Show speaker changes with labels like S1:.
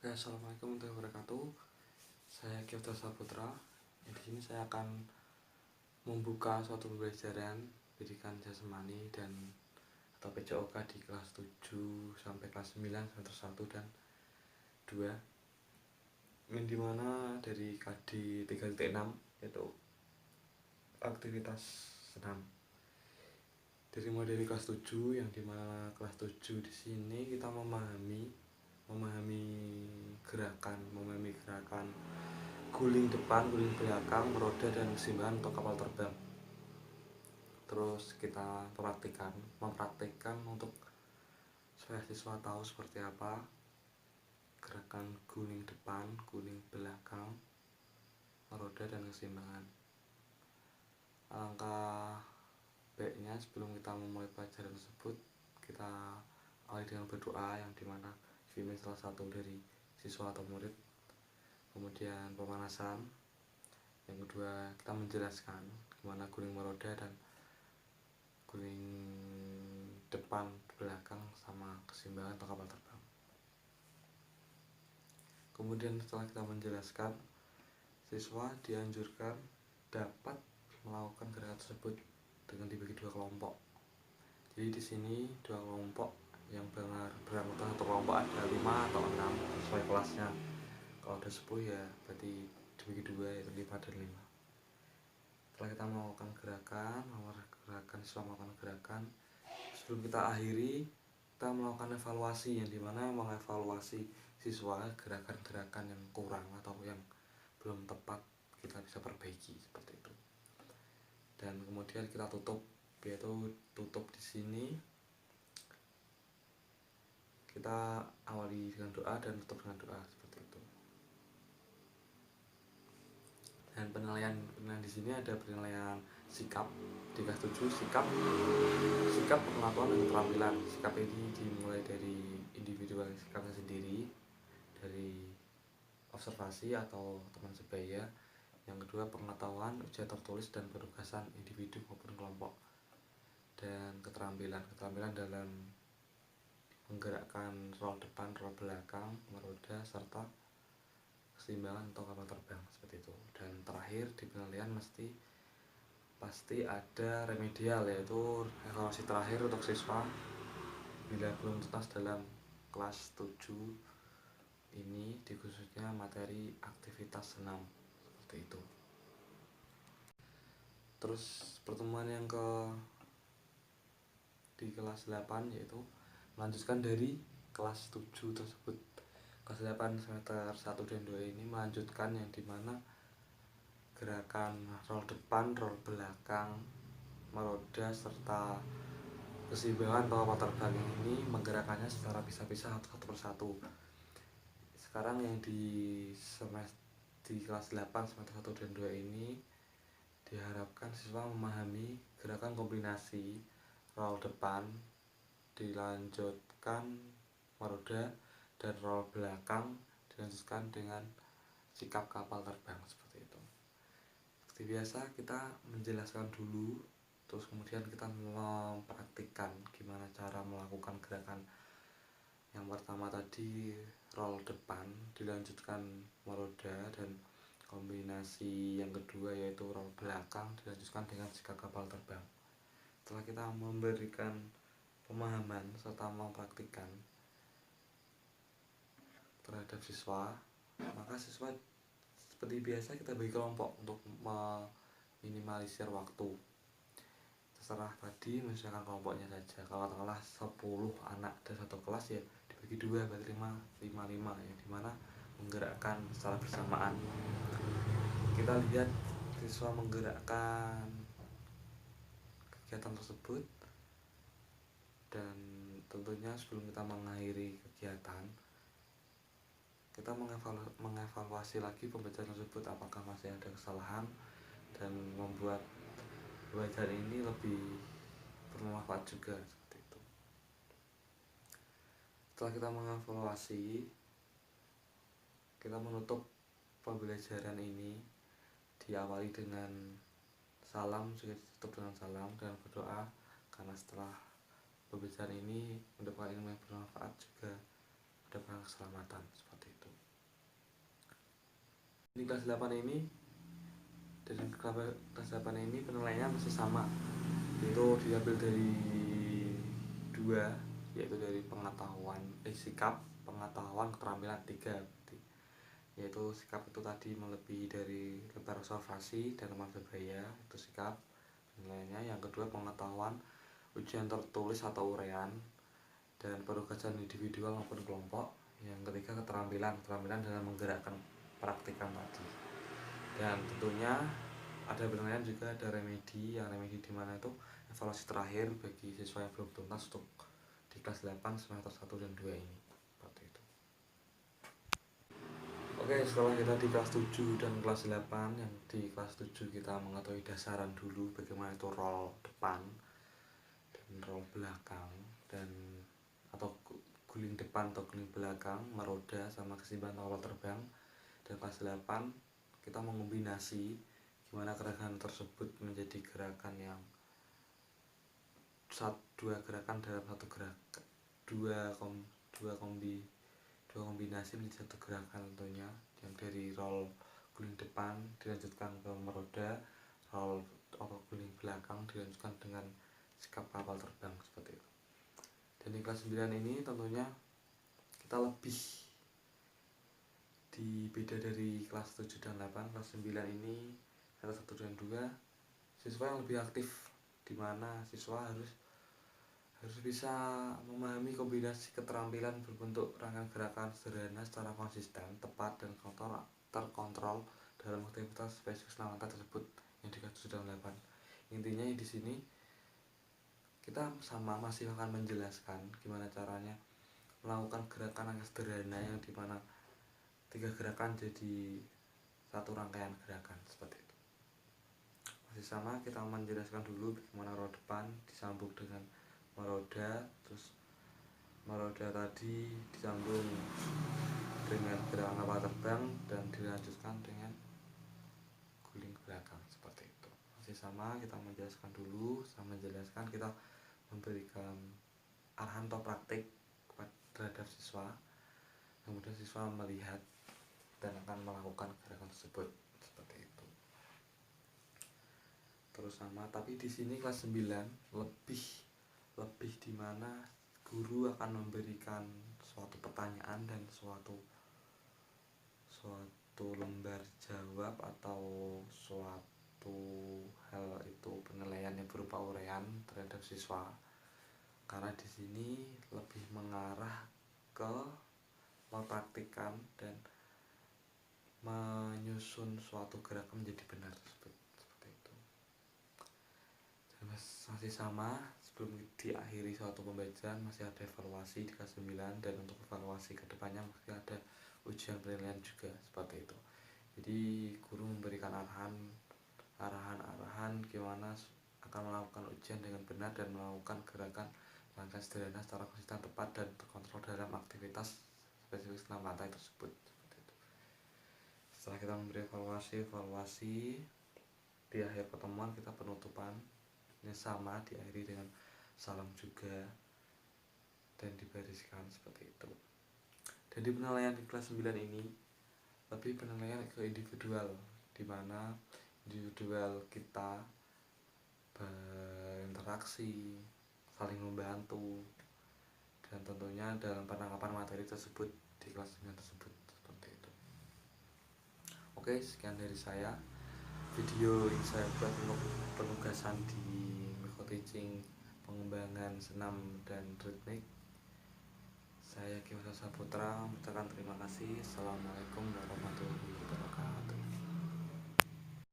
S1: Oke, assalamualaikum warahmatullahi wabarakatuh. Saya Gyofta Saputra. Di sini saya akan membuka suatu pembelajaran pendidikan jasmani dan atau PJOK di kelas 7 sampai kelas 9 semester 1 dan 2. Yang dimana dari KD 3.6 yaitu aktivitas senam. Dari kelas 7 yang dimana kelas 7 di sini kita memahami gerakan guling depan, guling belakang, roda dan keseimbangan untuk kapal terbang. Terus kita mempraktikkan untuk supaya siswa tahu seperti apa gerakan guling depan, guling belakang, roda dan keseimbangan. Alangkah baiknya sebelum kita memulai pelajaran tersebut, kita awali dengan berdoa yang dimana dipimpin salah satu dari siswa atau murid. Kemudian pemanasan. Yang kedua, kita menjelaskan gimana guling meroda dan guling depan, belakang, sama keseimbangan atau kapal terbang. Kemudian setelah kita menjelaskan, siswa dianjurkan dapat melakukan gerakan tersebut dengan dibagi dua kelompok. Jadi di sini dua kelompok yang beranggotakan satu kelompok ada 5 atau 6 sesuai kelasnya. Kalau ada 10 ya berarti dibagi dua, yaitu 5 dan 5. Setelah kita melakukan siswa melakukan gerakan, sebelum kita akhiri, kita melakukan evaluasi yang dimana mengevaluasi siswa gerakan-gerakan yang kurang atau yang belum tepat kita bisa perbaiki seperti itu. Dan kemudian kita tutup, yaitu tutup di sini kita awali dengan doa dan tutup dengan doa seperti itu. Dan penilaian di sini ada penilaian sikap di kelas 7, sikap pengetahuan dan keterampilan. Sikap ini dimulai dari individual sikapnya sendiri, dari observasi atau teman sebaya. Yang kedua, pengetahuan, ujian tertulis dan penugasan individu maupun kelompok. Dan keterampilan dalam menggerakkan rol depan, rol belakang, meroda, serta keseimbangan atau kapal terbang seperti itu. Dan terakhir di penilaian pasti ada remedial, yaitu evaluasi terakhir untuk siswa bila belum tuntas dalam kelas 7 ini, di khususnya materi aktivitas senam seperti itu. Terus pertemuan yang di kelas 8 yaitu melanjutkan dari kelas 7 tersebut. Kelas 8 semester 1 dan 2 ini melanjutkan yang dimana gerakan rol depan, rol belakang, meroda, serta keseimbangan atau kapal terbang ini menggerakkannya secara pisah-pisah satu persatu. Sekarang yang di kelas 8 semester 1 dan 2 ini diharapkan siswa memahami gerakan kombinasi rol depan, dilanjutkan meroda, dan rol belakang dilanjutkan dengan sikap kapal terbang seperti itu. Seperti biasa kita menjelaskan dulu, terus kemudian kita mempraktikkan gimana cara melakukan gerakan. Yang pertama tadi rol depan, dilanjutkan meroda, dan kombinasi yang kedua yaitu rol belakang dilanjutkan dengan sikap kapal terbang. Setelah kita memberikan pemahaman serta mempraktikkan terhadap siswa, maka siswa seperti biasa kita bagi kelompok untuk meminimalisir waktu. Terserah tadi misalkan kelompoknya saja. Kalau katakanlah 10 anak dan satu kelas ya dibagi dua, berarti 5 ya, dimana menggerakkan secara bersamaan. Kita lihat siswa menggerakkan kegiatan tersebut, dan tentunya sebelum kita mengakhiri kegiatan kita mengevaluasi lagi pembelajaran tersebut, apakah masih ada kesalahan, dan membuat pembelajaran ini lebih bermanfaat juga seperti itu. Setelah kita mengevaluasi, kita menutup pembelajaran ini diawali dengan salam, juga ditutup dengan salam dan berdoa, karena setelah pembelajaran ini mendapatkan ilmu yang bermanfaat juga ada perangkat keselamatan seperti itu. Di kelas 8 ini penilaiannya masih sama, itu diambil dari dua, yaitu dari sikap, pengetahuan, keterampilan, 3. Yaitu sikap itu tadi melebihi dari lebar observasi dan kemampuan berbahaya, itu sikap penilaiannya. Yang kedua pengetahuan, ujian tertulis atau uraian dan penugasan individual maupun kelompok. Yang ketiga keterampilan dalam menggerakkan praktikan tadi. Dan tentunya ada penilaian juga ada remedi, yang remedi di mana itu evaluasi terakhir bagi siswa yang belum tuntas untuk di kelas 8 semester 1 dan 2 ini. Seperti itu. Oke, setelah kita di kelas 7 dan kelas 8, yang di kelas 7 kita mengetahui dasaran dulu bagaimana itu roll depan dan roll belakang, dan atau guling depan atau guling belakang, meroda sama keseimbangan awal terbang. Dan kelas 8 kita mengombinasi gimana gerakan tersebut menjadi gerakan yang dua gerakan dalam satu gerakan, dua kombinasi menjadi satu gerakan tentunya, yang dari roll guling depan dilanjutkan ke meroda, roll atau guling belakang dilanjutkan dengan sikap kapal terbang seperti itu. Dan di kelas 9 ini tentunya kita lebih beda dari kelas 7 dan 8. Kelas 9 ini kelas 1 dan 2 siswa yang lebih aktif, di mana siswa harus bisa memahami kombinasi keterampilan berbentuk rangkaian gerakan sederhana secara konsisten, tepat, dan terkontrol dalam aktivitas spesifik selamatan tersebut yang di kelas 7 dan 8. Intinya di sini kita masih akan menjelaskan gimana caranya melakukan gerakan yang sederhana, yang dimana 3 gerakan jadi satu rangkaian gerakan seperti itu. Masih sama, kita menjelaskan dulu bagaimana roda depan disambung dengan meroda, terus meroda tadi disambung dengan gerakan kapal terbang dan dilanjutkan dengan guling belakang seperti itu. Masih sama, kita menjelaskan dulu, kita memberikan arahan atau praktik terhadap siswa, kemudian siswa melihat dan akan melakukan gerakan tersebut seperti itu. Terus sama, tapi di sini kelas 9 lebih di mana guru akan memberikan suatu pertanyaan dan suatu lembar jawab atau suatu hal itu penilaian yang berupa uraian terhadap siswa, karena di sini lebih mengarah ke mempraktikkan dan menyusun suatu gerakan menjadi benar seperti itu. Dan masih sama, sebelum diakhiri suatu pembelajaran masih ada evaluasi di kelas 9, dan untuk evaluasi kedepannya masih ada ujian penilaian juga seperti itu. Jadi guru memberikan arahan gimana akan melakukan ujian dengan benar dan melakukan gerakan langkah sederhana secara konsisten, tepat, dan terkontrol dalam aktivitas spesifik selamatan tersebut seperti itu. Setelah kita memberi evaluasi di akhir pertemuan kita penutupan ini sama, diakhiri dengan salam juga dan dibariskan seperti itu. Dan di penilaian di kelas 9 ini lebih penilaian ke individual, di mana individual kita berinteraksi, saling membantu, dan tentunya dalam penangkapan materi tersebut di kelas 9 tersebut seperti itu. Oke, sekian dari saya. Video yang saya buat untuk penugasan di Miko Teaching pengembangan senam dan ritmik. Saya Kiwasa Saputra mengucapkan terima kasih. Assalamualaikum warahmatullahi wabarakatuh.